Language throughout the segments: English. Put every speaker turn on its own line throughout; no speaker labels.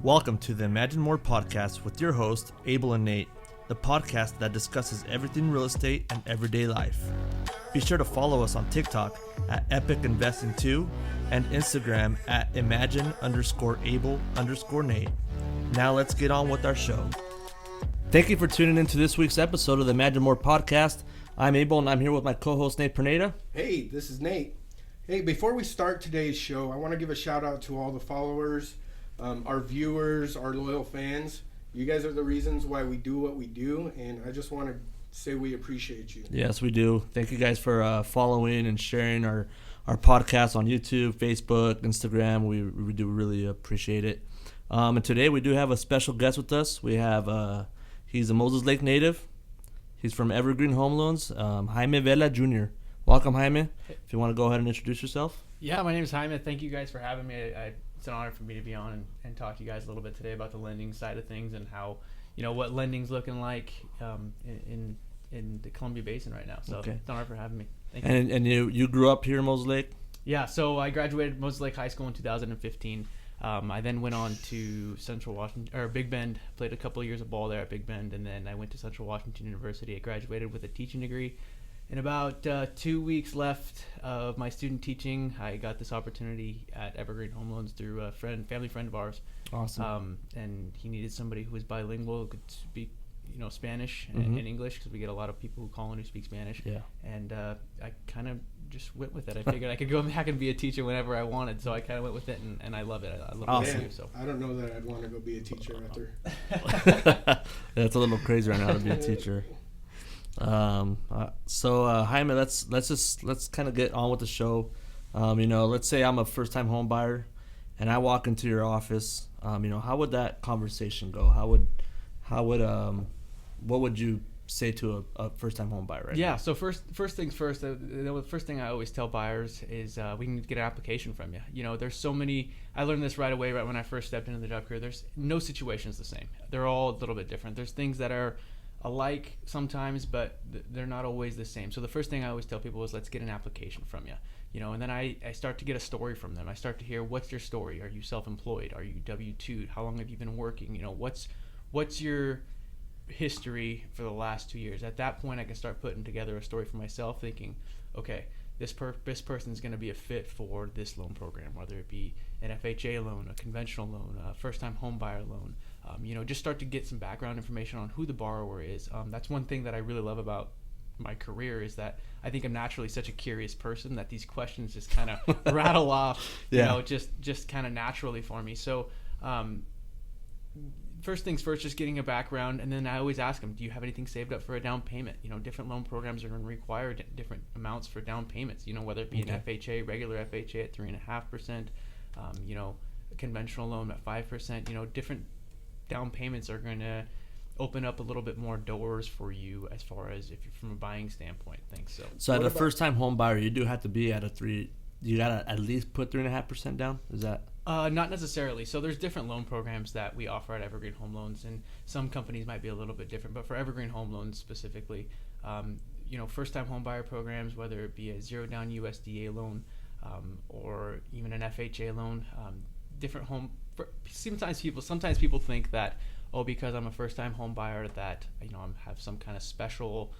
Welcome to the Imagine More podcast with your hosts, Abel and Nate, the podcast that discusses everything real estate and everyday life. Be sure to follow us on TikTok at EpicInvesting2 and Instagram at Imagine_Able_Nate. Now let's get on with our show. Thank you for tuning in to this week's episode of the Imagine More podcast. I'm Abel and I'm here with my co-host Nate Perneda.
Hey, this is Nate. Hey, before we start today's show, I want to give a shout out to all the followers, our viewers, our loyal fans. You guys are the reasons why we do what we do, and I just want to say we appreciate you.
Yes, we do. Thank you guys for following and sharing our podcast on YouTube, Facebook, Instagram. We do really appreciate it. And today we do have a special guest with us. We have, he's a Moses Lake native. He's from Evergreen Home Loans, Jaime Vela Jr. Welcome, Jaime. If you want to go ahead and introduce yourself.
Yeah, my name is Jaime. Thank you guys for having me. It's an honor for me to be on and talk to you guys a little bit today about the lending side of things and how, what lending's looking like in the Columbia Basin right now. So It's an honor for having me. Thank you.
And you grew up here in Moses Lake?
Yeah, so I graduated Moses Lake High School in 2015. I then went on to Central Washington, or Big Bend, played a couple of years of ball there at Big Bend, and then I went to Central Washington University. I graduated with a teaching degree. In about 2 weeks left of my student teaching, I got this opportunity at Evergreen Home Loans through a family friend of ours.
Awesome.
And he needed somebody who was bilingual, who could speak, Spanish and English, because we get a lot of people who call in who speak Spanish.
Yeah.
And I kind of just went with it. I figured I could go back and be a teacher whenever I wanted, so I kind of went with it, and I love it. I love
awesome.
What I do. So
I don't know that I'd want to go be a teacher after.
That's a little crazy right now to be a teacher. So Jaime, let's kind of get on with the show. Let's say I'm a first-time home buyer and I walk into your office. How would that conversation go? What would you say to a first-time home buyer right now?
Yeah, so first things first, the first thing I always tell buyers is we need to get an application from you. There's so many, I learned this right away, right when I first stepped into the job career. There's no situation is the same. They're all a little bit different. There's things that are alike sometimes, but they're not always the same. So the first thing I always tell people is let's get an application from you. And then I start to get a story from them. I start to hear, what's your story? Are you self-employed? Are you W-2'd? How long have you been working? What's your history for the last 2 years? At that point, I can start putting together a story for myself, thinking, okay, this person is going to be a fit for this loan program, whether it be an FHA loan, a conventional loan, a first-time home buyer loan. Just start to get some background information on who the borrower is. That's one thing that I really love about my career, is that I think I'm naturally such a curious person that these questions just kind of rattle off, just kind of naturally for me. So first things first, just getting a background, and then I always ask them, do you have anything saved up for a down payment? Different loan programs are going to require different amounts for down payments, whether it be an FHA, regular FHA at 3.5%, a conventional loan at 5%, different down payments are going to open up a little bit more doors for you as far as if you're from a buying standpoint.
So at a first-time home buyer, you do have to be at you got to at least put 3.5% down? Is that?
Not necessarily. So there's different loan programs that we offer at Evergreen Home Loans, and some companies might be a little bit different. But for Evergreen Home Loans specifically, first-time home buyer programs, whether it be a zero-down USDA loan or even an FHA loan, sometimes people think that, because I'm a first-time home buyer, that I have some kind of special,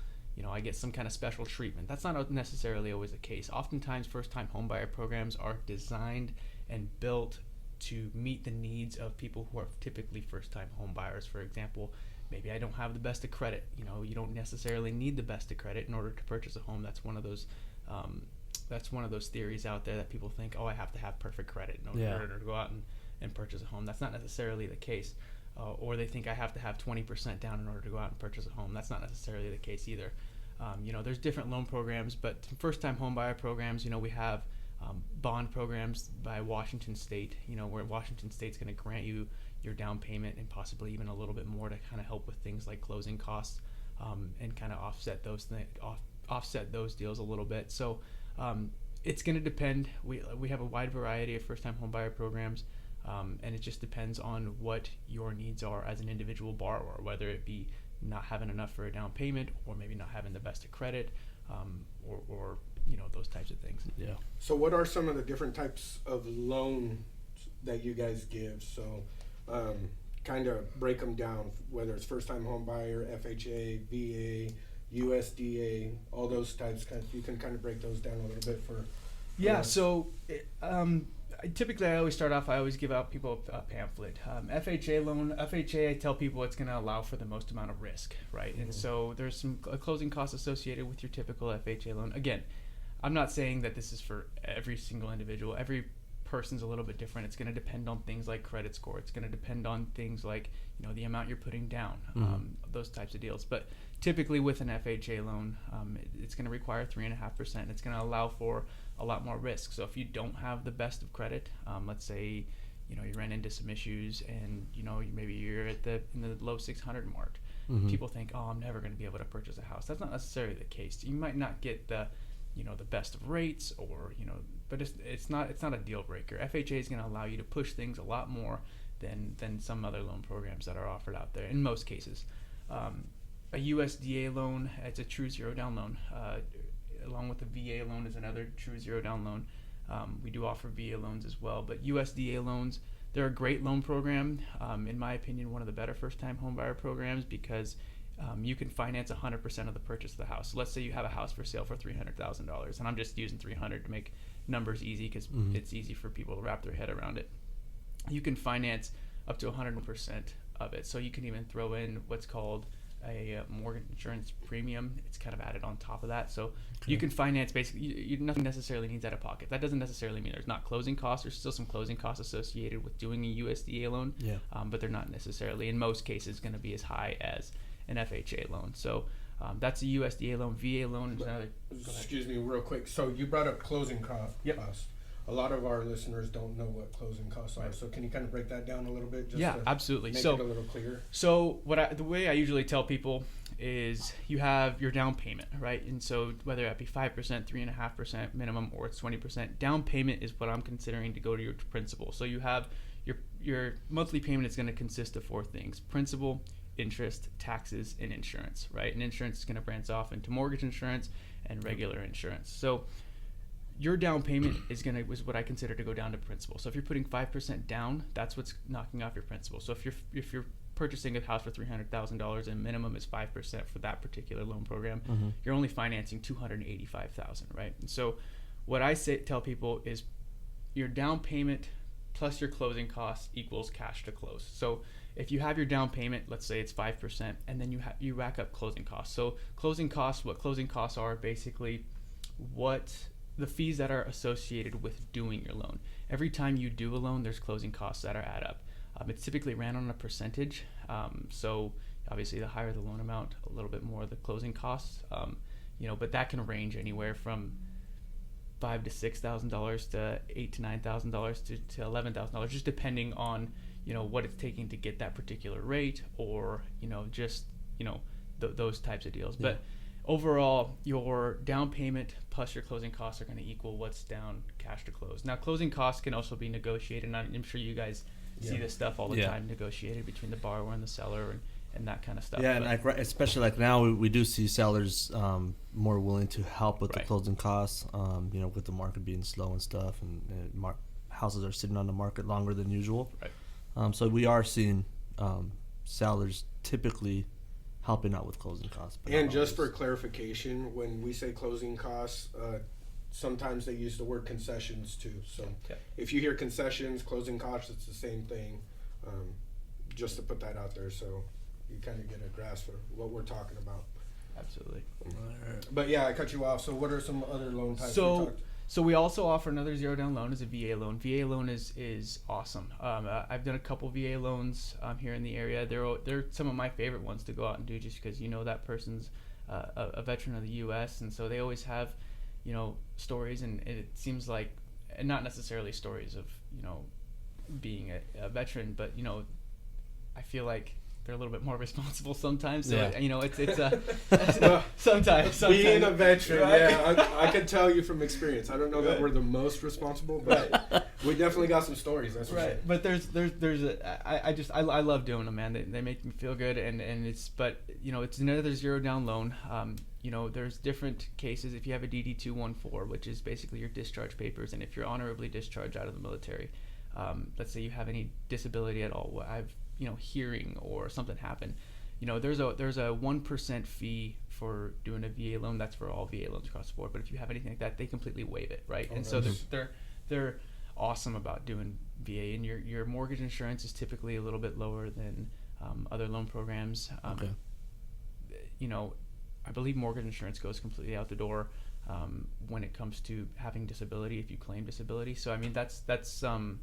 I get some kind of special treatment. That's not necessarily always the case. Oftentimes, first-time home buyer programs are designed and built to meet the needs of people who are typically first-time home buyers. For example, maybe I don't have the best of credit. You don't necessarily need the best of credit in order to purchase a home. That's one of those theories out there that people think, I have to have perfect credit in order to go out and purchase a home. That's not necessarily the case. Or they think I have to have 20% down in order to go out and purchase a home. That's not necessarily the case either. There's different loan programs, but first-time home buyer programs, we have bond programs by Washington State, where Washington State's going to grant you your down payment and possibly even a little bit more to kind of help with things like closing costs and kind of offset those deals a little bit. So it's going to depend. We have a wide variety of first-time home buyer programs. And it just depends on what your needs are as an individual borrower, whether it be not having enough for a down payment or maybe not having the best of credit or those types of things.
Yeah. So what are some of the different types of loans that you guys give? So kind of break them down, whether it's first-time home buyer, FHA, VA, USDA, all those types. You can kind of break those down a little bit for.
Yeah. So, typically, I always give out people a pamphlet. FHA loan. FHA, I tell people it's going to allow for the most amount of risk, right? And so there's some closing costs associated with your typical FHA loan. Again, I'm not saying that this is for every single individual. Every person's a little bit different. It's going to depend on things like credit score. It's going to depend on things like, the amount you're putting down, those types of deals. But typically with an FHA loan, it's going to require 3.5%. It's going to allow for a lot more risk. So if you don't have the best of credit, let's say, you ran into some issues and, maybe you're in the low 600 mark. People think, oh, I'm never going to be able to purchase a house. That's not necessarily the case. You might not get the best of rates or, but it's not a deal breaker. FHA is going to allow you to push things a lot more than some other loan programs that are offered out there in most cases. A USDA loan, it's a true zero down loan. Along with the VA loan is another true zero down loan. We do offer VA loans as well, but USDA loans, they're a great loan program. In my opinion, one of the better first-time home buyer programs because you can finance 100% of the purchase of the house. So let's say you have a house for sale for $300,000, and I'm just using 300 to make numbers easy because it's easy for people to wrap their head around it. You can finance up to 100% of it. So you can even throw in what's called a mortgage insurance premium. It's kind of added on top of that. So you can finance basically, nothing necessarily needs out of pocket. That doesn't necessarily mean there's not closing costs. There's still some closing costs associated with doing a USDA loan, but they're not necessarily, in most cases, going to be as high as an FHA loan. So that's a USDA loan. VA loan is another.
Excuse me, real quick. So you brought up closing costs. A lot of our listeners don't know what closing costs are. So can you kind of break that down a little bit? Just to
absolutely.
Make it a little clearer.
So the way I usually tell people is you have your down payment, right? And so whether that be 5%, 3.5% minimum, or it's 20%, down payment is what I'm considering to go to your principal. So you have your monthly payment is going to consist of 4 things: principal, interest, taxes, and insurance, right? And insurance is going to branch off into mortgage insurance and regular insurance. So your down payment is what I consider to go down to principal. So if you're putting 5% down, that's what's knocking off your principal. So if you're purchasing a house for $300,000 and minimum is 5% for that particular loan program, you're only financing $285,000, right? And so what I tell people is your down payment plus your closing costs equals cash to close. So if you have your down payment, let's say it's 5%, and then you rack up closing costs. So what closing costs are basically what the fees that are associated with doing your loan. Every time you do a loan, there's closing costs that are add up. It's typically ran on a percentage. So obviously the higher the loan amount, a little bit more the closing costs. But that can range anywhere from $5,000 to $6,000 to $8,000 to $9,000 to $11,000, just depending on what it's taking to get that particular rate, or those types of deals. But overall, your down payment plus your closing costs are going to equal what's down cash to close. Now, closing costs can also be negotiated, and I'm sure you guys see this stuff all the time, negotiated between the borrower and the seller and that kind of stuff.
Yeah, and especially now, we do see sellers more willing to help with the closing costs, with the market being slow and stuff, and houses are sitting on the market longer than usual. Right. So we are seeing sellers typically helping out with closing costs.
And just for clarification, when we say closing costs, sometimes they use the word concessions too. So if you hear concessions, closing costs, it's the same thing. Just to put that out there so you kind of get a grasp of what we're talking about.
Absolutely.
But yeah, I cut you off. So what are some other loan types?
So we also offer another zero down loan, is a VA loan. VA loan is awesome. I've done a couple VA loans here in the area. They're some of my favorite ones to go out and do, just because that person's a veteran of the U.S. and so they always have stories, and it seems like, and not necessarily stories of being a veteran, but I feel like they're a little bit more responsible sometimes. So it's sometimes
being a veteran. Right? Yeah, I can tell you from experience. I don't know that we're the most responsible, but we definitely got some stories. That's right.
But I love doing them, man. They make me feel good, and it's another zero down loan. There's different cases. If you have a DD-214, which is basically your discharge papers, and if you're honorably discharged out of the military, let's say you have any disability at all, I've hearing or something happen, there's a 1% fee for doing a VA loan. That's for all VA loans across the board. But if you have anything like that, they completely waive it, right?
Oh,
and so they're awesome about doing VA, and your mortgage insurance is typically a little bit lower than other loan programs.
Okay.
I believe mortgage insurance goes completely out the door when it comes to having disability if you claim disability. So I mean that's VA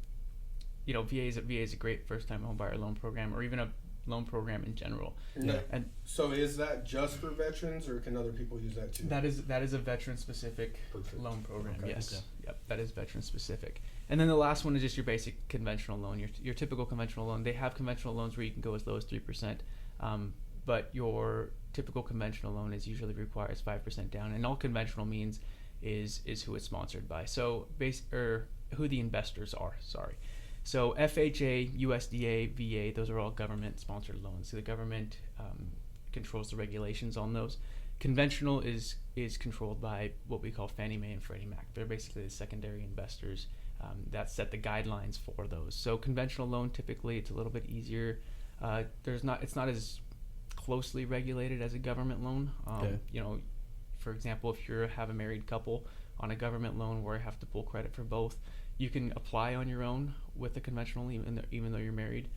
is a great first time home buyer loan program, or even a loan program in general.
And so is that just for veterans, or can other people use that too?
That is a veteran specific loan program.
Okay.
Yes.
Okay.
Yep. That is veteran specific. And then the last one is just your basic conventional loan, your typical conventional loan. They have conventional loans where you can go as low as 3%, but your typical conventional loan usually requires 5% down, and all conventional means is who it's sponsored by. So who the investors are. Sorry. So FHA, USDA, VA, those are all government-sponsored loans. So the government controls the regulations on those. Conventional is controlled by what we call Fannie Mae and Freddie Mac. They're basically the secondary investors that set the guidelines for those. So conventional loan, typically, it's a little bit easier. It's not as closely regulated as a government loan.
Okay.
For example, if you have a married couple on a government loan where you have to pull credit for both, you can apply on your own with a conventional, even though you're married.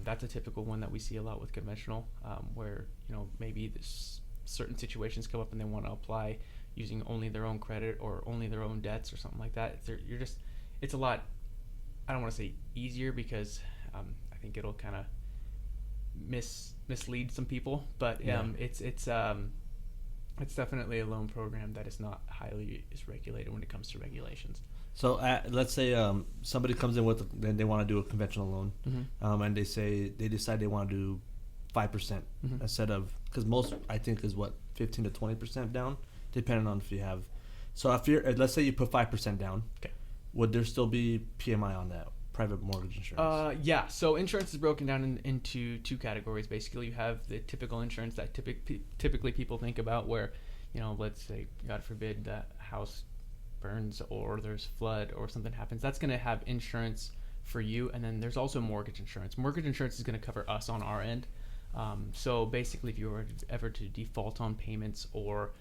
That's a typical one that we see a lot with conventional, where maybe certain situations come up and they want to apply using only their own credit or only their own debts or something like that. It's a lot. I don't want to say easier because I think it'll kind of mislead some people, but it's definitely a loan program that is not highly regulated when it comes to regulations.
So let's say somebody comes in then they want to do a conventional loan,
Mm-hmm.
and they decide they want to do 5% instead of, because most I think is 15 to 20% down, depending on if you have. So let's say you put 5% down,
okay,
would there still be PMI on that private mortgage insurance?
Yeah. So insurance is broken down into two categories. Basically, you have the typical insurance that typically people think about, where let's say, God forbid, the house burns or there's flood or something happens. That's going to have insurance for you. And then there's also mortgage insurance. Mortgage insurance is going to cover us on our end. So basically, if you were ever to default on payments, or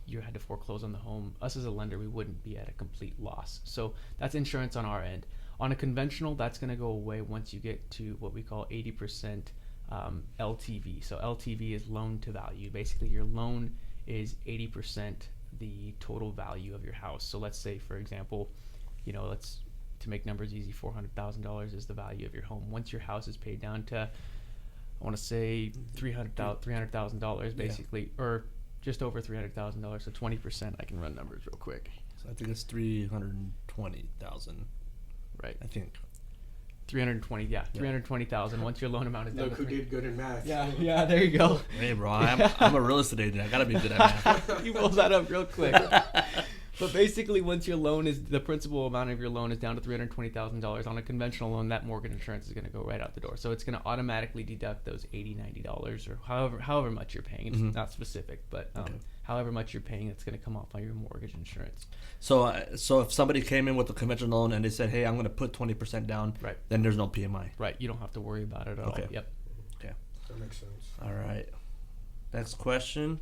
you had to foreclose on the home, us as a lender, we wouldn't be at a complete loss. So that's insurance on our end. On a conventional, that's going to go away once you get to what we call 80% LTV. So LTV is loan to value. Basically, your loan is 80% the total value of your house. So let's say, for example, to make numbers easy, $400,000 is the value of your home. Once your house is paid down to, I want to say $300,000 basically, or just over $300,000, so 20%. I can run numbers real quick.
So I think it's 320,000.
Right.
I think
320. Yeah, 320,000. Once your loan amount is down.
Look who did good in math.
Yeah. There you go.
Hey, bro, I'm a real estate agent. I gotta be good at math.
You pulled that up real quick. But basically, once your loan the principal amount of your loan is down to $320,000 on a conventional loan, that mortgage insurance is going to go right out the door. So it's going to automatically deduct those $80, $90 or however much you're paying. It's not specific, but however much you're paying, it's going to come off on your mortgage insurance.
So if somebody came in with a conventional loan and they said, "Hey, I'm going to put 20% down,"
right,
then there's no PMI.
Right. You don't have to worry about it at all. Yep.
Okay.
That makes sense.
All right. Next question.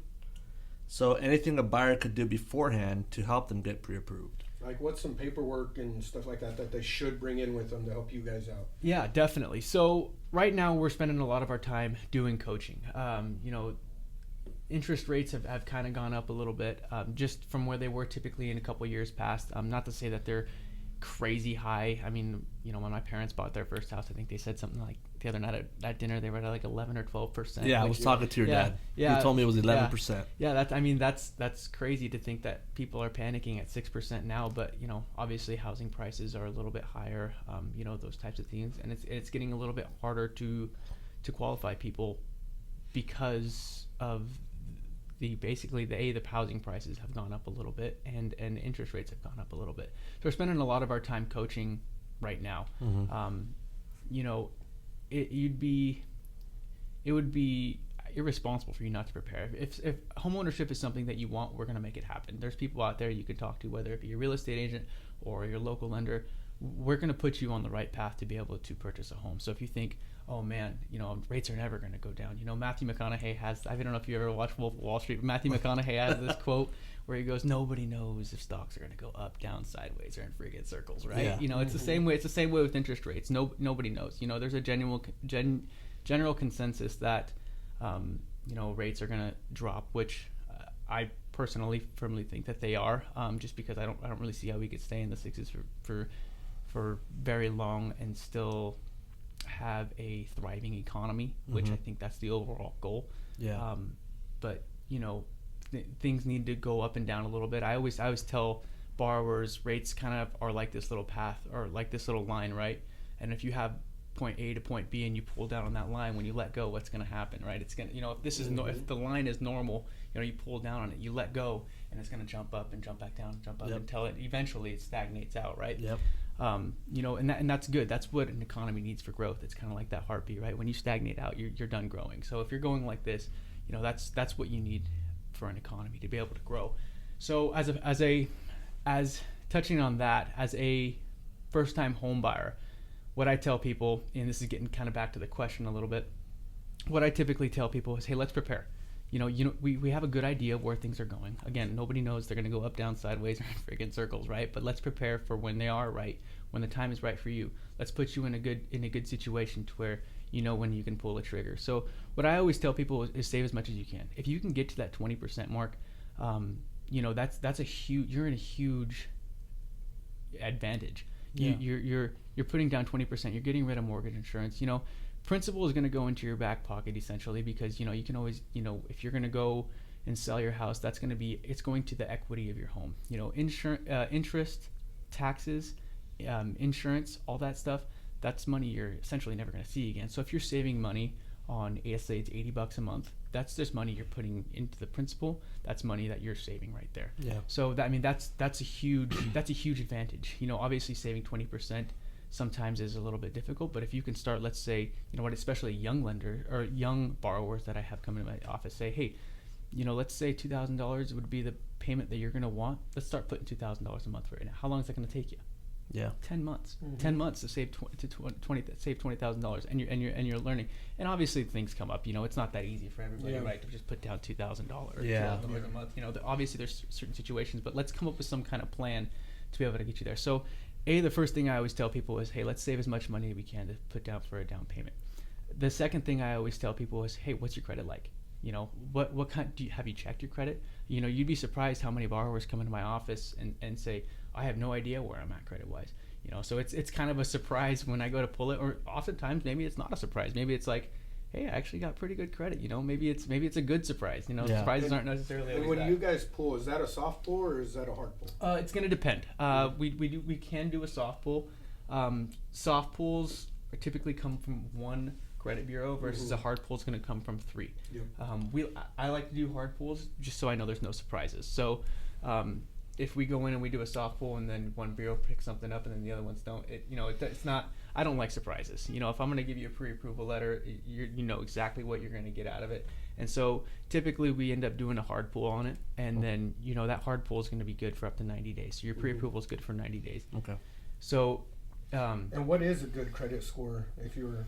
So anything a buyer could do beforehand to help them get pre-approved?
Like, what's some paperwork and stuff like that they should bring in with them to help you guys out?
Yeah, definitely. So right now we're spending a lot of our time doing coaching. Interest rates have kind of gone up a little bit, just from where they were typically in a couple years past. Not to say that they're crazy high. I mean, when my parents bought their first house, I think they said something like the other night at dinner they were at like 11 or 12%.
Yeah, I was talking to your dad. Yeah, he told me it was 11%.
Yeah, that's crazy to think that people are panicking at 6% now. But obviously housing prices are a little bit higher. Those types of things, and it's getting a little bit harder to qualify people because of the housing prices have gone up a little bit, and interest rates have gone up a little bit. So we're spending a lot of our time coaching right now. It would be irresponsible for you not to prepare. If homeownership is something that you want, we're going to make it happen. There's people out there you can talk to, whether it be your real estate agent or your local lender. we're going to put you on the right path to be able to purchase a home. So if you think, oh man, rates are never going to go down. Matthew McConaughey has, I don't know if you ever watched Wolf of Wall Street, but Matthew McConaughey has this quote where he goes, nobody knows if stocks are going to go up, down, sideways, or in friggin' circles, right?
Yeah.
It's the same way. It's the same way with interest rates. Nobody knows. There's a general consensus that, rates are going to drop, which I personally firmly think that they are, just because I don't really see how we could stay in the sixes for very long and still have a thriving economy, which I think that's the overall goal.
Yeah.
But things need to go up and down a little bit. I always tell borrowers rates kind of are like this little path or like this little line, right? And if you have point A to point B and you pull down on that line, when you let go, what's going to happen, right? It's going to, if this is if the line is normal, you pull down on it, you let go, and it's going to jump up and jump back down, and jump up until it eventually stagnates out, right?
Yep.
And that's good. That's what an economy needs for growth. It's kind of like that heartbeat, right? When you stagnate out, you're done growing. So if you're going like this, that's what you need for an economy to be able to grow. So as touching on that, as a first-time home buyer, what I tell people, and this is getting kind of back to the question a little bit, what I typically tell people is, hey, let's prepare. We have a good idea of where things are going. Again, nobody knows they're going to go up, down, sideways, or in friggin' circles, right? But let's prepare for when they are right, when the time is right for you. Let's put you in a good situation to where when you can pull a trigger. So what I always tell people is save as much as you can. If you can get to that 20% mark, that's a huge. You're in a huge advantage.
Yeah.
You're putting down 20%. You're getting rid of mortgage insurance. Principal is going to go into your back pocket essentially, because you can always if you're going to go and sell your house, it's going to the equity of your home. Insurance, interest, taxes, insurance, all that stuff. That's money you're essentially never going to see again. So if you're saving money on, say it's $80 a month, that's just money you're putting into the principal. That's money that you're saving right there.
Yeah.
So that's a huge advantage. Obviously saving 20% sometimes is a little bit difficult, but if you can start, let's say, especially young lender or young borrowers that I have come into my office, say, hey, let's say $2,000 would be the payment that you're going to want. Let's start putting $2,000 a month right now. How long is that going to take you?
Yeah.
10 months. 10 months to save save $20,000, and you're learning. And obviously things come up. It's not that easy for everybody, right? To just put down $2,000 $2,000 a month. Obviously there's certain situations, but let's come up with some kind of plan to be able to get you there. So, the first thing I always tell people is, hey, let's save as much money as we can to put down for a down payment. The second thing I always tell people is, hey, what's your credit like? What kind have you checked your credit? You'd be surprised how many borrowers come into my office and say, I have no idea where I'm at credit wise. So it's kind of a surprise when I go to pull it, or oftentimes maybe it's not a surprise. Maybe it's like, hey, I actually got pretty good credit. Maybe it's a good surprise. Surprises aren't necessarily.
And when you guys pull, is that a soft pull or is that a hard pull?
It's going to depend. We can do a soft pull. Soft pulls typically come from one credit bureau versus a hard pull is going to come from three. Yep. I like to do hard pulls just so I know there's no surprises. So if we go in and we do a soft pull and then one bureau picks something up and then the other ones don't, it's not. I don't like surprises. If I'm going to give you a pre-approval letter, you know exactly what you're going to get out of it. And so typically we end up doing a hard pull on it, and then that hard pull is going to be good for up to 90 days. So your pre-approval is good for 90 days.
Okay.
So.
And what is a good credit score if you were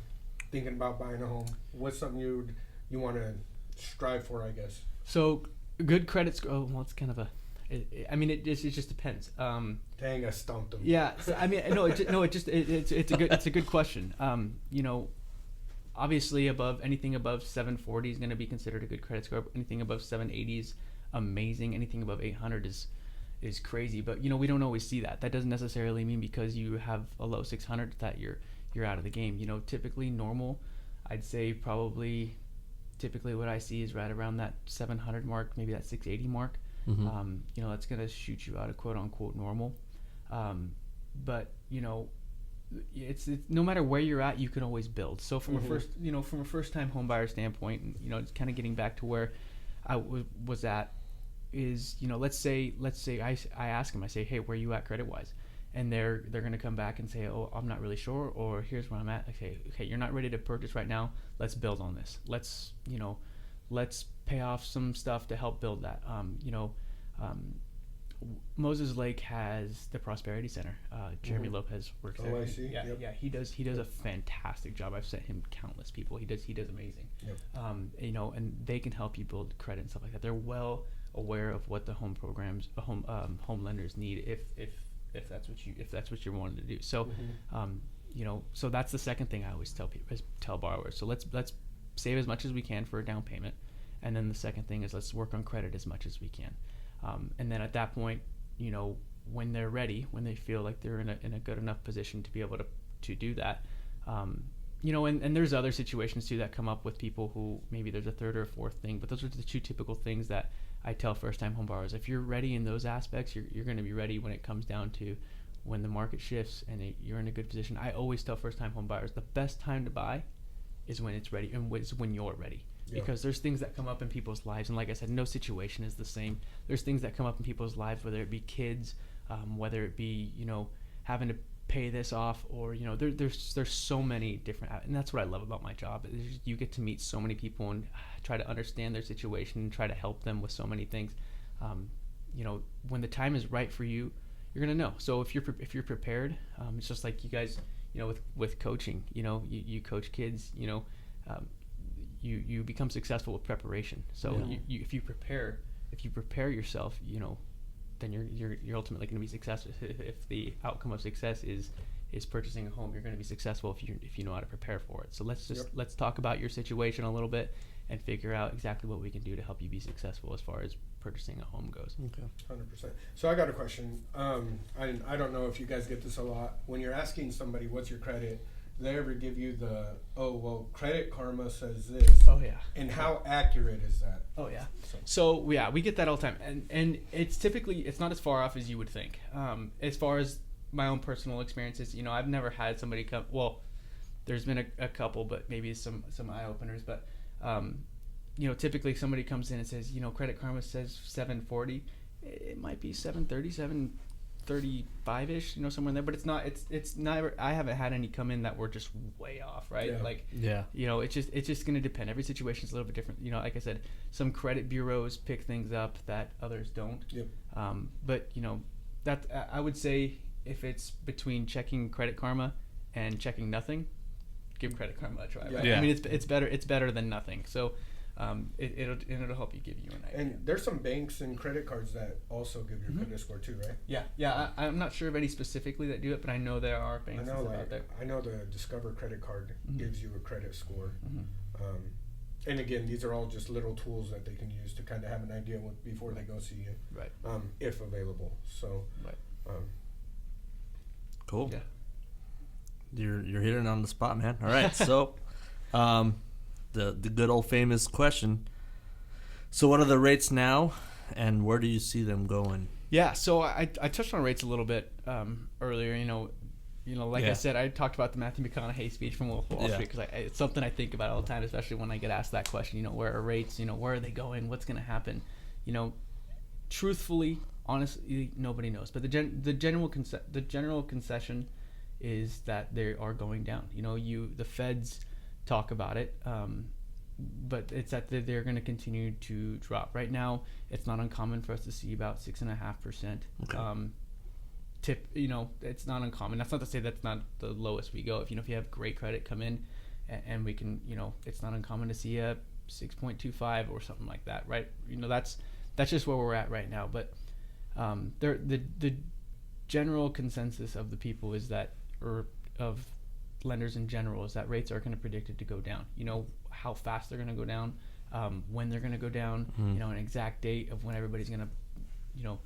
thinking about buying a home? What's something you want to strive for, I guess?
So good credit score. Oh, well, it's kind of a. It just depends.
Dang, I stumped them.
Yeah, so, it's a good question. Obviously anything above 740 is going to be considered a good credit score. Anything above 780 is amazing. Anything above 800 is crazy. But we don't always see that. That doesn't necessarily mean because you have a low 600 that you're out of the game. Typically normal, I'd say typically what I see is right around that 700 mark, maybe that 680 mark. Mm-hmm. That's going to shoot you out of quote unquote normal. But it's no matter where you're at, you can always build. So from a first time home buyer standpoint, it's kind of getting back to where I was at is, let's say I ask them, I say, hey, where are you at credit wise? And they're going to come back and say, oh, I'm not really sure, or here's where I'm at. Okay, you're not ready to purchase right now. Let's build on this. Let's pay off some stuff to help build that. Moses Lake has the Prosperity Center. Jeremy Lopez works there.
Oh, I see.
Yeah,
Yep.
yeah. He does a fantastic job. I've sent him countless people. He does amazing.
Yep.
And they can help you build credit and stuff like that. They're well aware of what the home programs, home lenders need if that's what you're wanting to do. So, so that's the second thing I always tell borrowers. So let's save as much as we can for a down payment, and then the second thing is let's work on credit as much as we can. And then at that point, when they're ready, when they feel like they're in a good enough position to be able to do that, and there's other situations too that come up with people who maybe there's a third or a fourth thing, but those are the two typical things that I tell first-time home borrowers. If you're ready in those aspects, you're going to be ready when it comes down to when the market shifts and you're in a good position. I always tell first-time home buyers the best time to buy is when it's ready and is when you're ready. Yeah. Because there's things that come up in people's lives, and like I said, no situation is the same. There's things that come up in people's lives, whether it be kids, whether it be having to pay this off, or there's so many different, and that's what I love about my job. You get to meet so many people and try to understand their situation and try to help them with so many things. When the time is right for you, you're gonna know. So if you're prepared, it's just like you guys, with coaching. You coach kids. You become successful with preparation. So if you prepare yourself, then you're ultimately going to be successful. If the outcome of success is purchasing a home, you're going to be successful if you know how to prepare for it. So let's talk about your situation a little bit and figure out exactly what we can do to help you be successful as far as purchasing a home goes. Okay.
100%. So I got a question. I don't know if you guys get this a lot. When you're asking somebody what's your credit, do they ever give you Credit Karma says this?
Oh yeah.
And how accurate is that?
Oh yeah. So we get that all the time, and it's not as far off as you would think. As far as my own personal experiences, I've never had somebody come. Well, there's been a couple, but maybe some eye openers. But typically somebody comes in and says, Credit Karma says 740. It might be 730, 735-ish, somewhere in there, but it's not. It's never. I haven't had any come in that were just way off, right? It's just going to depend. Every situation is a little bit different. Like I said, some credit bureaus pick things up that others don't.
Yep.
But that I would say if it's between checking Credit Karma and checking nothing, give Credit Karma a try. Right?
Yeah.
I mean, it's better. It's better than nothing. So. It'll help you give you an idea.
And there's some banks and credit cards that also give your credit score too, right?
Yeah. I'm not sure of any specifically that do it, but I know there are banks out there.
I know the Discover credit card gives you a credit score. And again, these are all just little tools that they can use to kind of have an idea before they go see you,
right?
If available. So,
right.
Cool. Yeah. You're hitting on the spot, man. All right, so. The good old famous question. So what are the rates now, and where do you see them going?
Yeah, so I touched on rates a little bit earlier. I said, I talked about the Matthew McConaughey speech from Wolf of Wall Street because it's something I think about all the time, especially when I get asked that question. Where are rates? Where are they going? What's going to happen? Truthfully, honestly, nobody knows. But the general concession is that they are going down. The Feds talk about it, but it's that they're going to continue to drop. Right now, it's not uncommon for us to see about 6.5%. Okay. It's not uncommon. That's not to say that's not the lowest we go. If you have great credit come in, and we can, it's not uncommon to see a 6.25 or something like that, right? That's just where we're at right now. But the general consensus of the people is that, or of lenders in general, is that rates are going to predicted to go down. How fast they're going to go down, when they're going to go down, an exact date of when everybody's going to,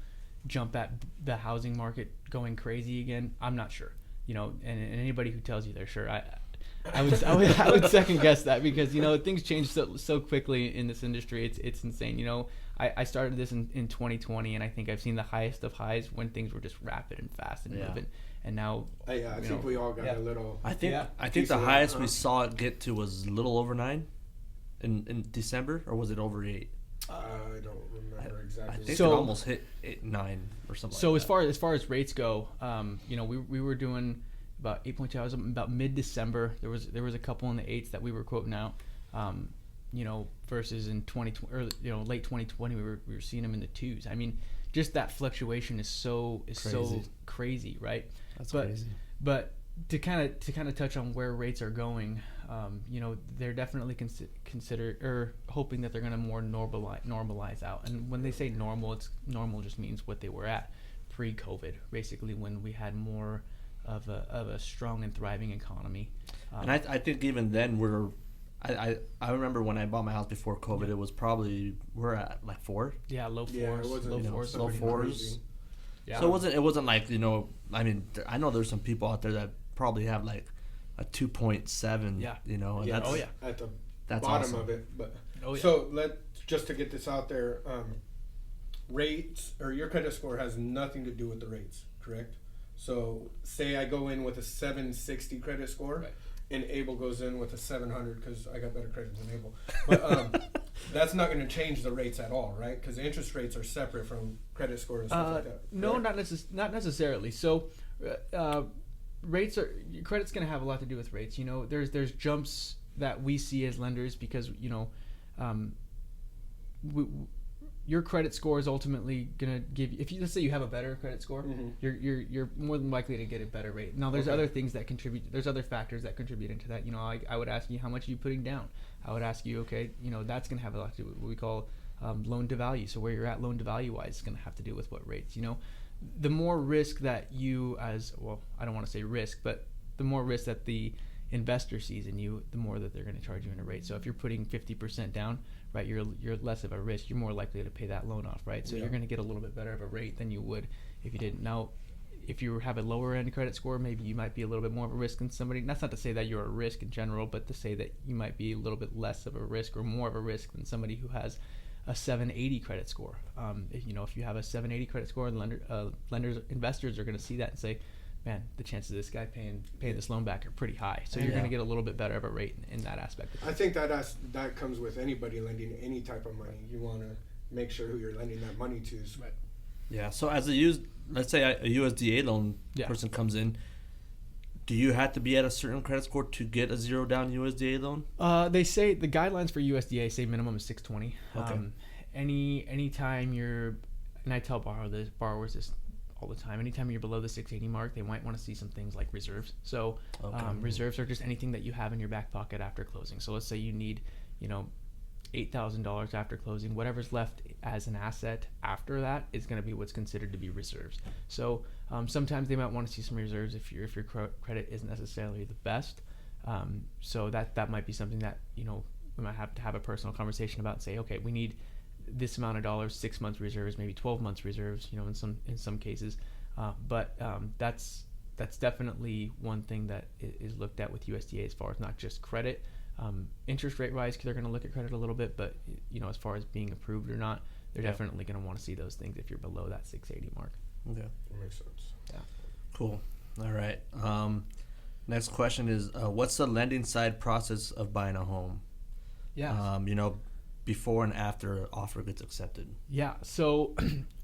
jump at the housing market going crazy again. I'm not sure. And anybody who tells you they're sure, I would second guess that, because things change so quickly in this industry. It's insane. I started this in 2020, and I think I've seen the highest of highs when things were just rapid and fast and moving. And now,
I think we all got a little.
I think the highest we saw it get to was a little over 9 in December, or was it over 8?
I don't remember exactly.
I think it almost hit 9 or something.
So as far as rates go, we were doing about 8.2. I was about mid-December. There was a couple in the 8s that we were quoting out. Versus in 2020 or late 2020, we were seeing them in the 2s. I mean, just that fluctuation is so crazy, right?
That's crazy.
But to kind of touch on where rates are going, they're definitely hoping that they're going to more normalize out. And when they say normal, normal just means what they were at pre-COVID, basically, when we had more of a strong and thriving economy.
And I think even then I remember when I bought my house before COVID, it was probably, we're at like 4.
Yeah, low
Yeah, it
fours.
wasn't,
Low fours.
crazy.
Yeah.
So it wasn't like, I mean, I know there's some people out there that probably have like a 2.7.
Yeah.
And
Yeah,
that's,
at the
that's
bottom
awesome.
of it. But
Oh, yeah.
so just to get this out there, rates or your credit score has nothing to do with the rates, correct? So say I go in with a 760 credit score,
Right.
and Abel goes in with a 700 because I got better credit than Abel. But that's not going to change the rates at all, right? Because interest rates are separate from credit score and stuff like that.
No,
correct?
not necessarily. So, rates are, your credit's going to have a lot to do with rates. There's jumps that we see as lenders because your credit score is ultimately going to give you, let's say you have a better credit score,
Mhm.
you're more than likely to get a better rate. Now there's
Okay.
other things that contribute, there's other factors that contribute into that. I would ask you, how much are you putting down? I would ask you, okay, that's going to have a lot to do with what we call loan to value. So where you're at loan to value wise is going to have to do with what rates. The more risk that you I don't want to say risk, but the more risk that the investor sees in you, the more that they're going to charge you in a rate. So if you're putting 50% down, right, you're less of a risk. You're more likely to pay that loan off, right? So
Yeah.
you're going to get a little bit better of a rate than you would if you didn't. Now, if you have a lower end credit score, maybe you might be a little bit more of a risk than somebody. That's not to say that you're a risk in general, but to say that you might be a little bit less of a risk or more of a risk than somebody who has a 780 credit score. If you have a 780 credit score, investors are going to see that and say, man, the chances of this guy paying this loan back are pretty high. So you're
Yeah.
going to get a little bit better of a rate in that aspect.
I think that comes with anybody lending any type of money. You want to make sure who you're lending that money to is
Right.
Yeah. So as let's say a USDA loan
Yeah.
person comes in, do you have to be at a certain credit score to get a 0 down USDA loan?
They say the guidelines for USDA say minimum is 620.
Okay.
Anytime and I tell borrowers this all the time, anytime you're below the 680 mark, they might want to see some things like reserves. So
Okay.
reserves are just anything that you have in your back pocket after closing. So let's say you need, $8,000 after closing. Whatever's left as an asset after that is going to be what's considered to be reserves. So sometimes they might want to see some reserves if your credit isn't necessarily the best. So that might be something that we might have to have a personal conversation about and say, okay, we need this amount of dollars, 6 months reserves, maybe 12 months reserves, in some cases. But that's definitely one thing that is looked at with USDA as far as not just credit. Interest rate wise, they're going to look at credit a little bit, but as far as being approved or not, they're definitely going to want to see those things if you're below that 680 mark.
Okay.
that makes sense.
Yeah.
Cool. All right. Next question is, what's the lending side process of buying a home?
Yeah.
Before and after offer gets accepted.
Yeah. So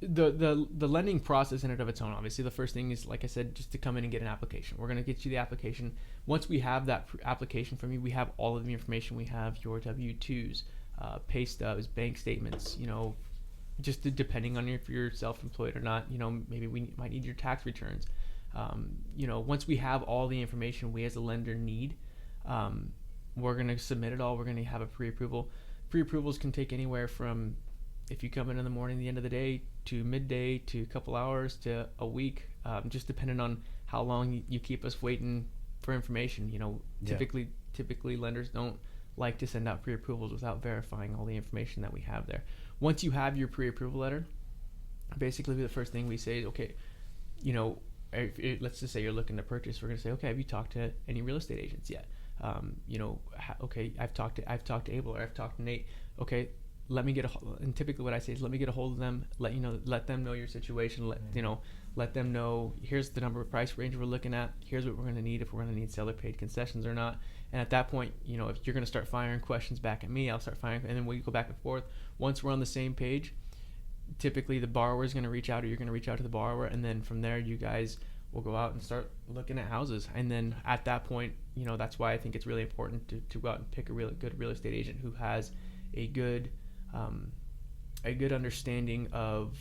the lending process in and of its own, obviously, the first thing is, like I said, just to come in and get an application. We're going to get you the application. Once we have that application from you, we have all of the information. We have your W-2s, pay stubs, bank statements, just depending on if you're self-employed or not, maybe we might need your tax returns. Once we have all the information we as a lender need, we're going to submit it all. We're going to have a pre-approval. Pre-approvals can take anywhere from, if you come in the morning, the end of the day, to midday, to a couple hours, to a week, just depending on how long you keep us waiting for information. Typically lenders don't like to send out pre-approvals without verifying all the information that we have there. Once you have your pre-approval letter, basically the first thing we say is, okay, let's just say you're looking to purchase. We're going to say, okay, have you talked to any real estate agents yet? Okay, I've talked to Abel, or I've talked to Nate. Okay, let me get and typically what I say is, let me get a hold of them. Let them know your situation. Let them know, here's the number of price range we're looking at. Here's what we're going to need, if we're going to need seller paid concessions or not. And at that point, if you're going to start firing questions back at me, I'll start firing, and then we go back and forth. Once we're on the same page, typically the borrower is going to reach out, or you're going to reach out to the borrower, and then from there, you guys will go out and start looking at houses. And then at that point, that's why I think it's really important to go out and pick a really good real estate agent who has a good understanding of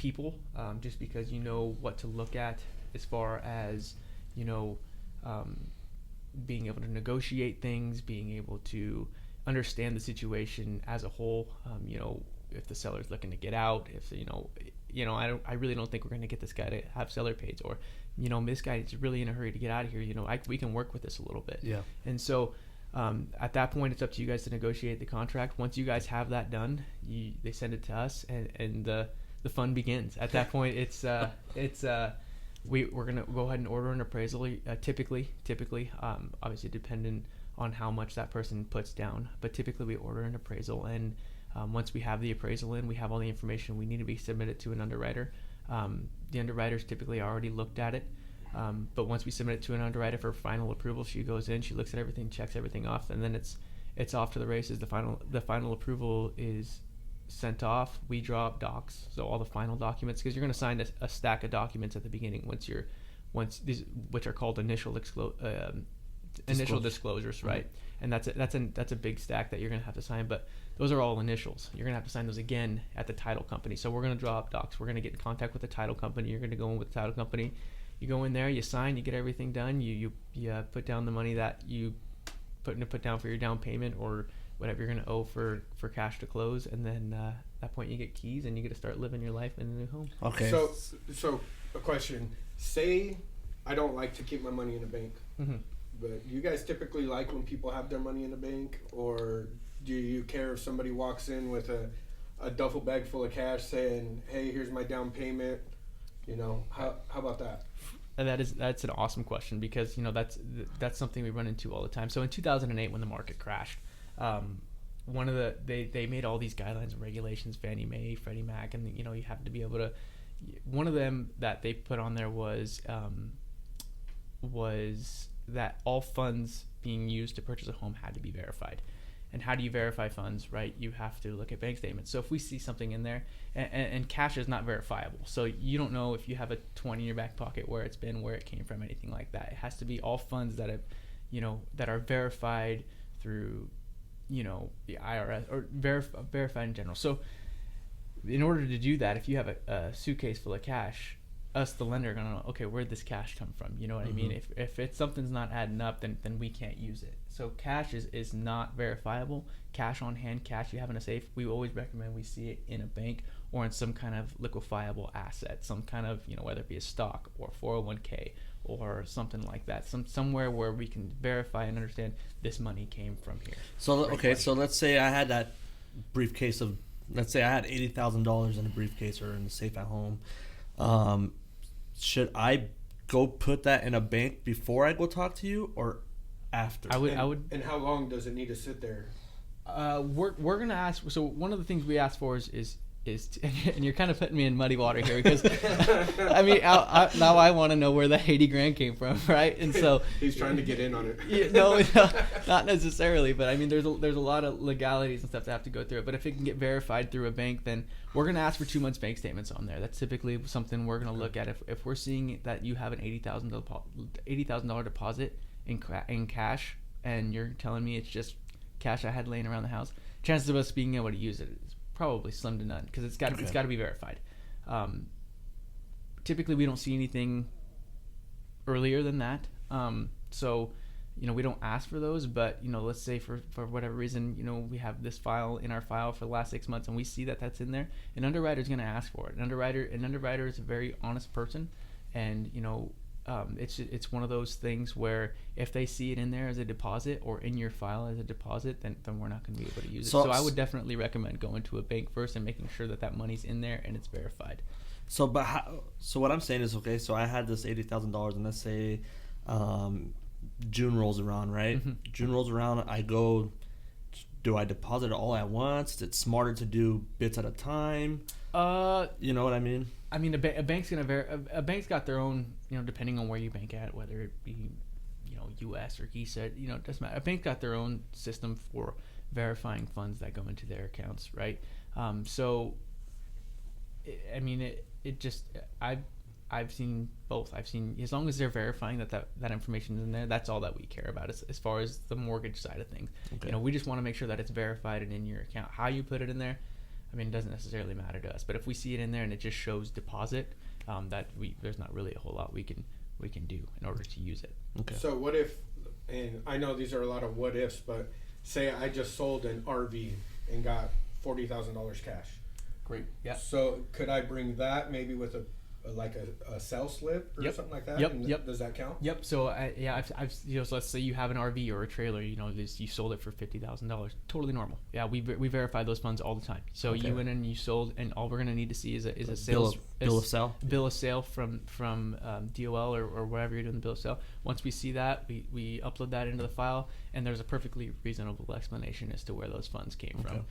people, just because you know what to look at as far as, you know, being able to negotiate things, being able to understand the situation as a whole. You know, if the seller's looking to get out, if I really don't think we're going to get this guy to have seller pays, or this guy is really in a hurry to get out of here. We can work with this a little bit.
Yeah.
And so at that point, it's up to you guys to negotiate the contract. Once you guys have that done, they send it to us, and the fun begins. At that point, we're gonna go ahead and order an appraisal. Typically, obviously depending on how much that person puts down, but typically we order an appraisal, and once we have the appraisal in, we have all the information we need to be submitted to an underwriter. The underwriter's typically already looked at it, but once we submit it to an underwriter for final approval, she goes in, she looks at everything, checks everything off, and then it's off to the races. The final approval is sent off. We draw up docs, so all the final documents, because you're going to sign a stack of documents at the beginning which are called initial disclosures, right? And that's a big stack that you're going to have to sign, but those are all initials. You're going to have to sign those again at the title company. So we're going to draw up docs. We're going to get in contact with the title company. You're going to go in with the title company. You go in there, you sign, you get everything done. You put down the money that you put down for your down payment or whatever you're going to owe for cash to close, and then at that point you get keys and you get to start living your life in a new home.
Okay.
So a question. Say I don't like to keep my money in a bank.
Mm-hmm.
But do you guys typically like when people have their money in the bank, or do you care if somebody walks in with a duffel bag full of cash saying, "Hey, here's my down payment"? How about that?
And that's an awesome question, because that's something we run into all the time. So in 2008, when the market crashed, they made all these guidelines and regulations, Fannie Mae, Freddie Mac, and you have to be able to. One of them that they put on there was that all funds being used to purchase a home had to be verified. And how do you verify funds, right? You have to look at bank statements. So if we see something in there, and cash is not verifiable, so you don't know if you have a 20 in your back pocket, where it's been, where it came from, anything like that. It has to be all funds that have, that are verified through, the IRS, or verified in general. So in order to do that, if you have a suitcase full of cash, us, the lender, are gonna know, okay, where'd this cash come from? You know what I mean? If it's something's not adding up, then we can't use it. So cash is not verifiable. Cash on hand, cash you have in a safe, we always recommend we see it in a bank or in some kind of liquefiable asset, some kind of, whether it be a stock or 401k or something like that, somewhere where we can verify and understand this money came from here.
So okay, so let's say I had that briefcase of, let's say I had $80,000 in a briefcase or in a safe at home. Should I go put that in a bank before I go talk to you, or after?
I would.
And how long does it need to sit there?
We're gonna ask. So one of the things we ask for is and you're kind of putting me in muddy water here, because I mean, now I want to know where that 80 grand came from, right? And so
he's trying to get in on it.
No, not necessarily, but I mean, there's a lot of legalities and stuff that have to go through it. But if it can get verified through a bank, then we're gonna ask for 2 months bank statements on there. That's typically something we're gonna look at. If we're seeing that you have an $80,000 deposit in cash, and you're telling me it's just cash I had laying around the house, chances of us being able to use it is probably slim to none, because it's got to be verified. Typically, we don't see anything earlier than that. So, we don't ask for those. But let's say for whatever reason, we have this file in our file for the last 6 months, and we see that that's in there. An underwriter is going to ask for it. An underwriter is a very honest person, and it's one of those things where if they see it in there as a deposit or in your file as a deposit, then we're not going to be able to use it. So I would definitely recommend going to a bank first and making sure that money's in there and it's verified.
So what I'm saying is, okay, so I had this $80,000, and let's say June rolls around, right?
Mm-hmm.
June rolls around, I go, do I deposit it all at once? Is it smarter to do bits at a time? You know what I mean? I mean,
a bank's got their own, depending on where you bank at, whether it be, U.S. or GISA, it doesn't matter. A bank's got their own system for verifying funds that go into their accounts, right? So, I've seen both. I've seen, as long as they're verifying that information is in there, that's all that we care about as far as the mortgage side of things. Okay. We just want to make sure that it's verified and in your account. How you put it in there, I mean, it doesn't necessarily matter to us. But if we see it in there and it just shows deposit, there's not really a whole lot we can do in order to use it.
Okay.
So what if, and I know these are a lot of what ifs, but say I just sold an RV and got $40,000 cash.
Great. Yeah.
So could I bring that maybe with a sell slip or
Yep.
something like that?
Yep.
And
Yep.
Does that count?
Yep. So I've so let's say you have an RV or a trailer, you sold it for $50,000. Totally normal. Yeah, we verify those funds all the time. So
Okay.
you went in and you sold, and all we're gonna need to see is a sales
bill of sale.
bill of sale from DOL or wherever you're doing the bill of sale. Once we see that, we upload that into the file, and there's a perfectly reasonable explanation as to where those funds came from.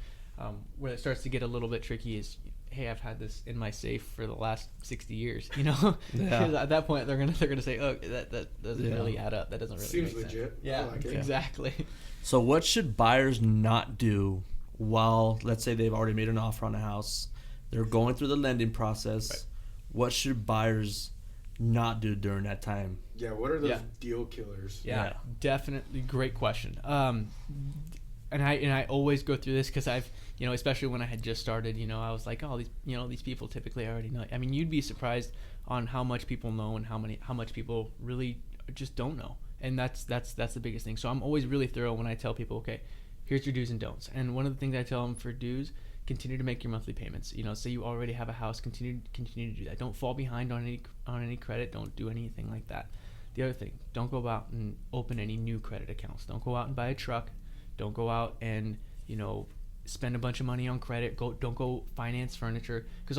Where it starts to get a little bit tricky is, hey, I've had this in my safe for the last 60 years,
Yeah.
Because at that point they're gonna say, oh, that doesn't really add up. That doesn't really
Seems
make
legit.
sense. Yeah,
I like it.
exactly.
So what should buyers not do while, let's say they've already made an offer on a house, they're going through the lending process?
Right.
What should buyers not do during that time?
Yeah, what are those
Yeah.
deal killers?
Yeah, definitely great question. And I always go through this because I've, especially when I had just started, I was like, oh, these people typically already know. I mean, you'd be surprised on how much people know and how much people really just don't know. And that's the biggest thing. So I'm always really thorough when I tell people, okay, here's your do's and don'ts. And one of the things I tell them for do's, continue to make your monthly payments. Say you already have a house, continue to do that. Don't fall behind on any credit. Don't do anything like that. The other thing, don't go out and open any new credit accounts. Don't go out and buy a truck. Don't go out and spend a bunch of money on credit. Don't go finance furniture, because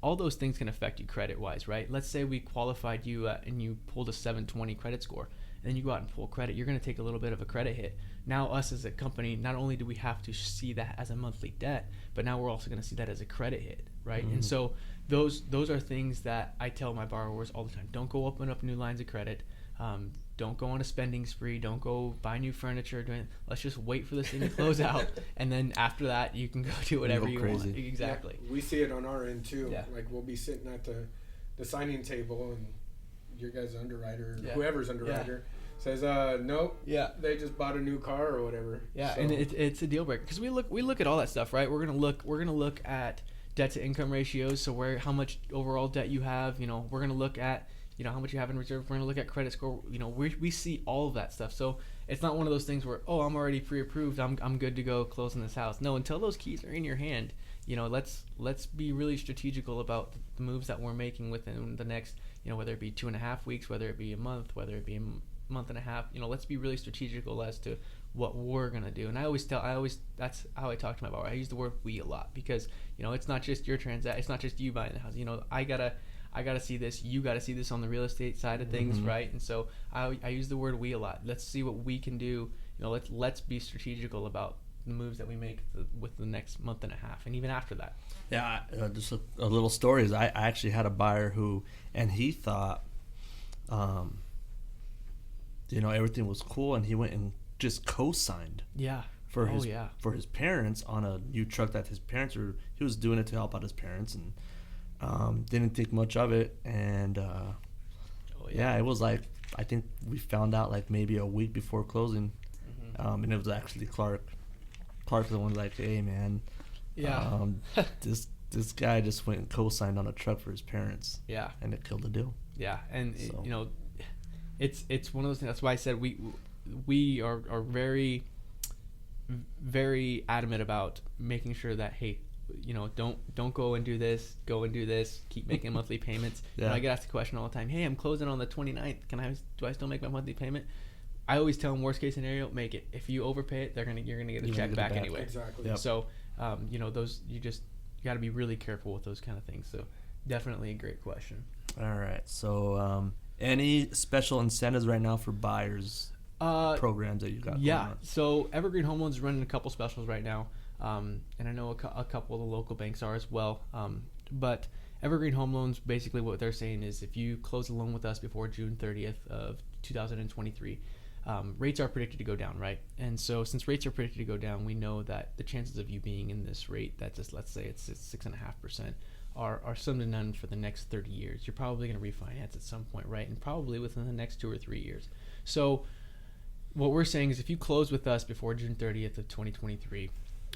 all those things can affect you credit wise, right? Let's say we qualified you and you pulled a 720 credit score, and then you go out and pull credit. You're going to take a little bit of a credit hit. Now us as a company, not only do we have to see that as a monthly debt, but now we're also going to see that as a credit hit, right?
Mm-hmm.
And so those are things that I tell my borrowers all the time. Don't go open up new lines of credit. Don't go on a spending spree. Don't go buy new furniture. Let's just wait for this thing to close out, and then after that, you can go do whatever you want. Exactly.
Yeah, we see it on our end too.
Yeah.
Like we'll be sitting at the signing table, and your guys' underwriter,
Yeah.
whoever's underwriter, says, "Nope.
Yeah.
They just bought a new car or whatever."
Yeah,
So,
and it's a deal breaker because we look at all that stuff, right? We're gonna look at debt to income ratios. So how much overall debt you have. We're gonna look at how much you have in reserve. We're going to look at credit score. We see all of that stuff. So it's not one of those things where, oh, I'm already pre-approved. I'm good to go closing this house. No, until those keys are in your hand, let's be really strategical about the moves that we're making within the next, whether it be 2.5 weeks, whether it be a month, whether it be a month and a half. Let's be really strategical as to what we're going to do. And that's how I talk to my borrower. I use the word we a lot because, it's not just your transaction. It's not just you buying the house. I gotta see this. You gotta see this on the real estate side of things,
Mm-hmm.
right? And so I use the word we a lot. Let's see what we can do. Let's be strategical about the moves that we make with the next month and a half, and even after that.
Yeah, just a little story is I actually had a buyer and he thought, everything was cool, and he went and just co-signed.
Yeah.
For his parents on a new truck that he was doing it to help out his parents, and didn't think much of it, and it was like, I think we found out like maybe a week before closing, and it was actually Clark's the one like, hey man, this guy just went and co-signed on a truck for his parents, and it killed the deal.
And so. It's one of those things. That's why I said we are very, very adamant about making sure that, hey, don't go and do this, keep making monthly payments. I get asked the question all the time, hey, I'm closing on the 29th. Do I still make my monthly payment? I always tell them, worst case scenario, make it. If you overpay it, you're gonna get a check back anyway.
Exactly.
Yep.
So, those you got to be really careful with those kind of things. So, definitely a great question.
All right. So, any special incentives right now for buyers? Programs that you got?
Yeah. So Evergreen Home Loans is running a couple specials right now, and I know a couple of the local banks are as well. But Evergreen Home Loans, basically what they're saying is if you close a loan with us before June 30th of 2023, rates are predicted to go down, right? And so since rates are predicted to go down, we know that the chances of you being in this rate that just, let's say it's 6.5%, are slim to none for the next 30 years. You're probably going to refinance at some point, right? And probably within the next 2 or 3 years. So what we're saying is if you close with us before June 30th of 2023,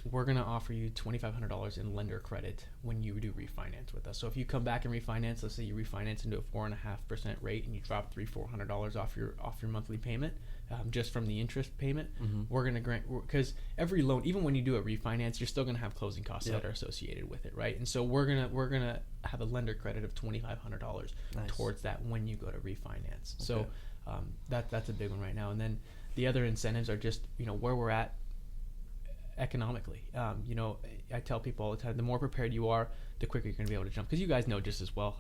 we're going to offer you $2,500 in lender credit when you do refinance with us. So if you come back and refinance, let's say you refinance into a 4.5% rate and you drop $400 off your monthly payment, just from the interest payment, we're going to grant, because every loan, even when you do a refinance, you're still going to have closing costs that are associated with it, right? And so we're gonna have a lender credit of $2,500 towards that when you go to refinance. Okay. So that's a big one right now. And then the other incentives are just, where we're at economically. I tell people all the time, the more prepared you are, the quicker you're going to be able to jump, because you guys know just as well,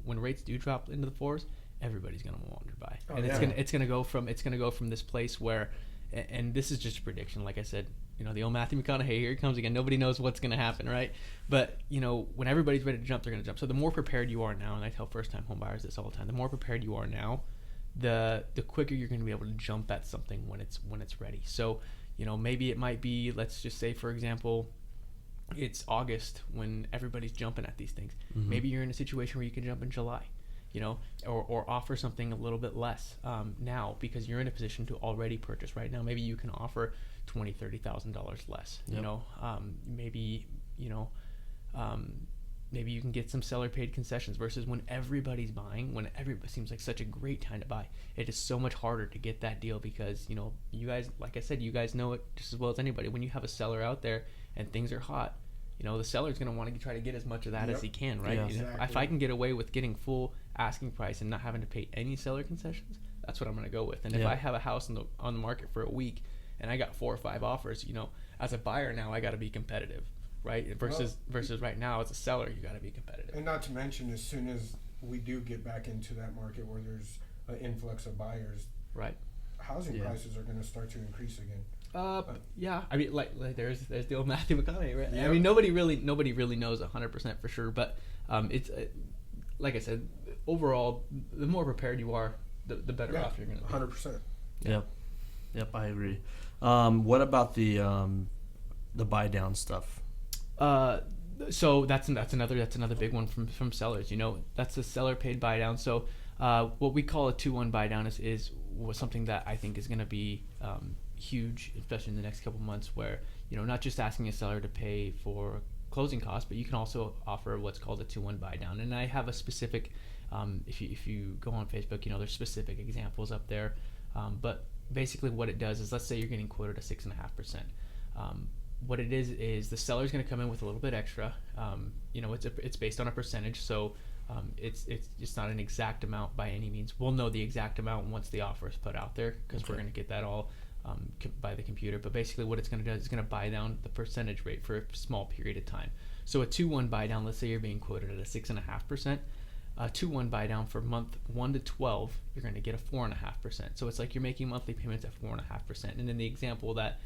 when rates do drop into the fours, everybody's going to want to buy. It's going to go from this place where, and this is just a prediction, like I said, the old Matthew McConaughey, here he comes again, nobody knows what's going to happen, right? But when everybody's ready to jump, they're going to jump. So the more prepared you are now, and I tell first time home buyers this all the time, the more prepared you are now, the quicker you're going to be able to jump at something when it's ready. So maybe it might be, let's just say, for example, it's August when everybody's jumping at these things. Maybe you're in a situation where you can jump in July, or offer something a little bit less now, because you're in a position to already purchase right now. Maybe you can offer $20,000, $30,000 less. Maybe you can get some seller paid concessions, versus when everybody's buying, when everybody seems like such a great time to buy. It is so much harder to get that deal, because, you guys, like I said, you guys know it just as well as anybody. When you have a seller out there and things are hot, the seller's going to want to try to get as much of that as he can, right?
Yeah.
Exactly.
If I can get away with getting full asking price and not having to pay any seller concessions, that's what I'm going to go with. And if I have a house on the market for a week and I got 4 or 5 offers, as a buyer now, I got to be competitive. Right, versus right now as a seller, you got to be competitive.
And not to mention, as soon as we do get back into that market where there's an influx of buyers,
right,
housing prices are going to start to increase again.
I mean, like there's the old Matthew McConaughey, right? Yep. I mean, nobody really knows 100% for sure, but it's like I said, overall, the more prepared you are, the better off you're going to be.
100%.
Yep, I agree. What about the buy down stuff?
So that's another big one from sellers. That's the seller paid buy down. So what we call a 2-1 buy down is something that I think is going to be huge, especially in the next couple months, where not just asking a seller to pay for closing costs, but you can also offer what's called a 2-1 buy down. And I have a specific, if you go on Facebook, there's specific examples up there. But basically what it does is, let's say you're getting quoted at 6.5%. What it is the seller's going to come in with a little bit extra. It's based on a percentage, so it's not an exact amount by any means. We'll know the exact amount once the offer is put out there, because we're going to get that all by the computer. But basically what it's going to do is it's going to buy down the percentage rate for a small period of time. So a 2-1 buy down, let's say you're being quoted at a 6.5%. A 2-1 buy down for month 1 to 12, you're going to get a 4.5%. So it's like you're making monthly payments at 4.5%. And in the example that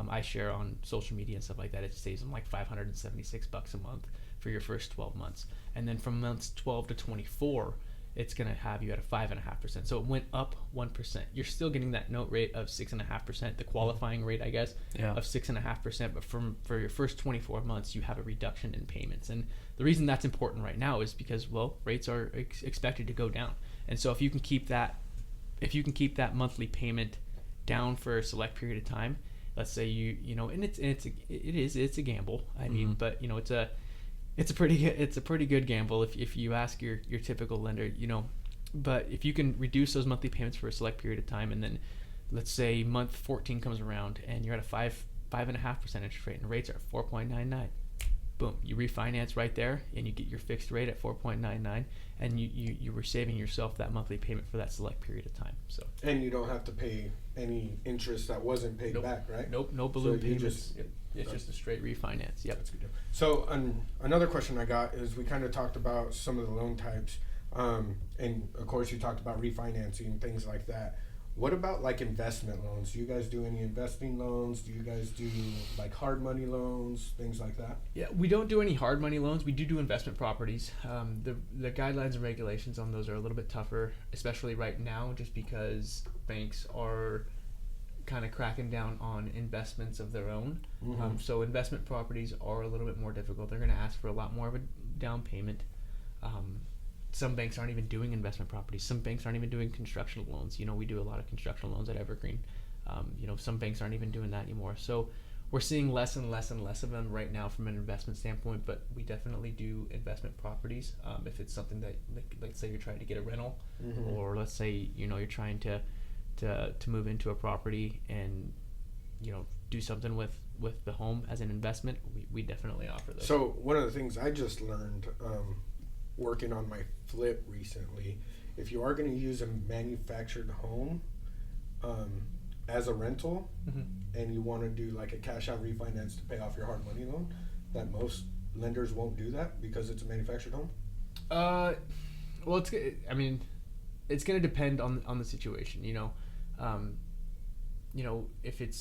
I share on social media and stuff like that, it saves them like $576 a month for your first 12 months. And then from months 12 to 24, it's going to have you at a 5.5%. So it went up 1%. You're still getting that note rate of 6.5%, the qualifying rate, I guess, of 6.5%. But for your first 24 months, you have a reduction in payments. And the reason that's important right now is because, rates are expected to go down. And so if you can keep that monthly payment down for a select period of time, let's say and it's a gamble. I mean, but it's a pretty good gamble if you ask your typical lender, but if you can reduce those monthly payments for a select period of time, and then let's say month 14 comes around and you're at a 5.5% interest rate and rates are 4.99. Boom, you refinance right there and you get your fixed rate at 4.99, and you were saving yourself that monthly payment for that select period of time. So, and
you don't have to pay any interest that wasn't paid back, right?
Nope, no balloon payments. It's just a straight refinance. Yep.
That's good. So another question I got is, we kind of talked about some of the loan types, and of course you talked about refinancing and things like that. What about like investment loans? Do you guys do any investing loans? Do you guys do like hard money loans, things like that?
Yeah, we don't do any hard money loans. We do investment properties. The guidelines and regulations on those are a little bit tougher, especially right now, just because banks are kind of cracking down on investments of their own. So investment properties are a little bit more difficult. They're going to ask for a lot more of a down payment. Some banks aren't even doing investment properties. Some banks aren't even doing construction loans. We do a lot of construction loans at Evergreen. Some banks aren't even doing that anymore. So we're seeing less and less and less of them right now from an investment standpoint, but we definitely do investment properties. If it's something that, like say you're trying to get a rental, or let's say, you're trying to move into a property and, do something with the home as an investment, we definitely offer those.
So one of the things I just learned working on my flip recently, if you are going to use a manufactured home as a rental, and you want to do like a cash out refinance to pay off your hard money loan, that most lenders won't do that because it's a manufactured home.
Well, it's going to depend on the situation. If it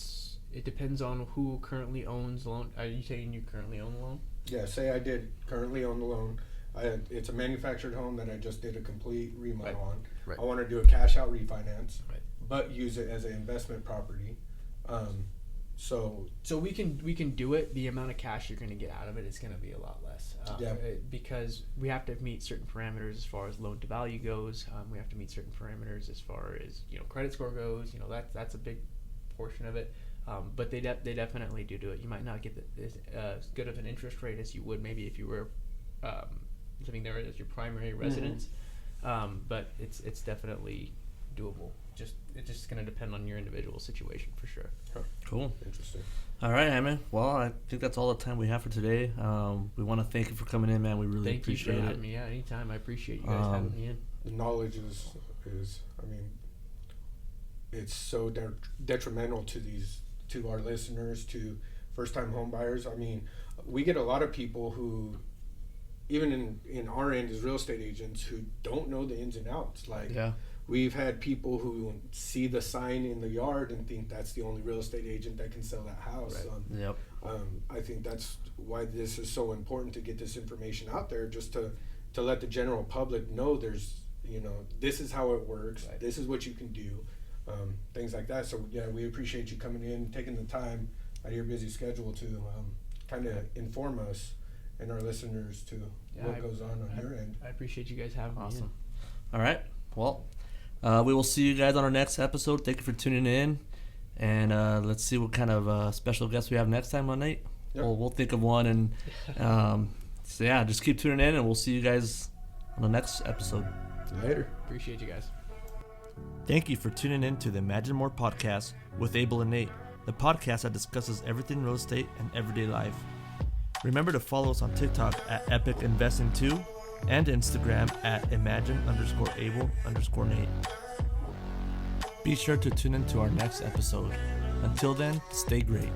depends on who currently owns the loan. Are you saying you currently own the loan?
Yeah, say I did currently own the loan. It's a manufactured home that I just did a complete remodel on.
Right.
I want to do a cash out refinance, but use it as an investment property. So
we can do it. The amount of cash you're going to get out of it is going to be a lot less. Because we have to meet certain parameters as far as loan to value goes. We have to meet certain parameters as far as credit score goes. That's a big portion of it. But they definitely do it. You might not get as good of an interest rate as you would maybe if you were living there as your primary residence. But it's definitely doable. It's just going to depend on your individual situation for sure.
Cool.
Interesting.
All right, Jaime. Well, I think that's all the time we have for today. We want to thank you for coming in, man. We really appreciate it.
Thank you for having me. Yeah, anytime. I appreciate you guys having me in.
The knowledge is it's so detrimental to our listeners, to first-time home buyers. We get a lot of people who, even in our end as real estate agents, who don't know the ins and outs. We've had people who see the sign in the yard and think that's the only real estate agent that can sell that house.
Yep.
I think that's why this is so important to get this information out there, just to let the general public know there's, this is how it works. Right. This is what you can do. Things like that. So yeah, we appreciate you coming in, taking the time out of your busy schedule to kind of inform us and our listeners to what goes on your end.
I appreciate you guys having me in.
All right. Well, we will see you guys on our next episode. Thank you for tuning in, and let's see what kind of special guests we have next time on night.
Yep.
We'll think of one, and so yeah, just keep tuning in, and we'll see you guys on the next episode.
Later.
Appreciate you guys.
Thank you for tuning in to the Imagine More podcast with Abel and Nate, the podcast that discusses everything real estate and everyday life. Remember to follow us on TikTok at Epic Investing 2 and Instagram at Imagine_Able_Nate. Be sure to tune in to our next episode. Until then, stay great.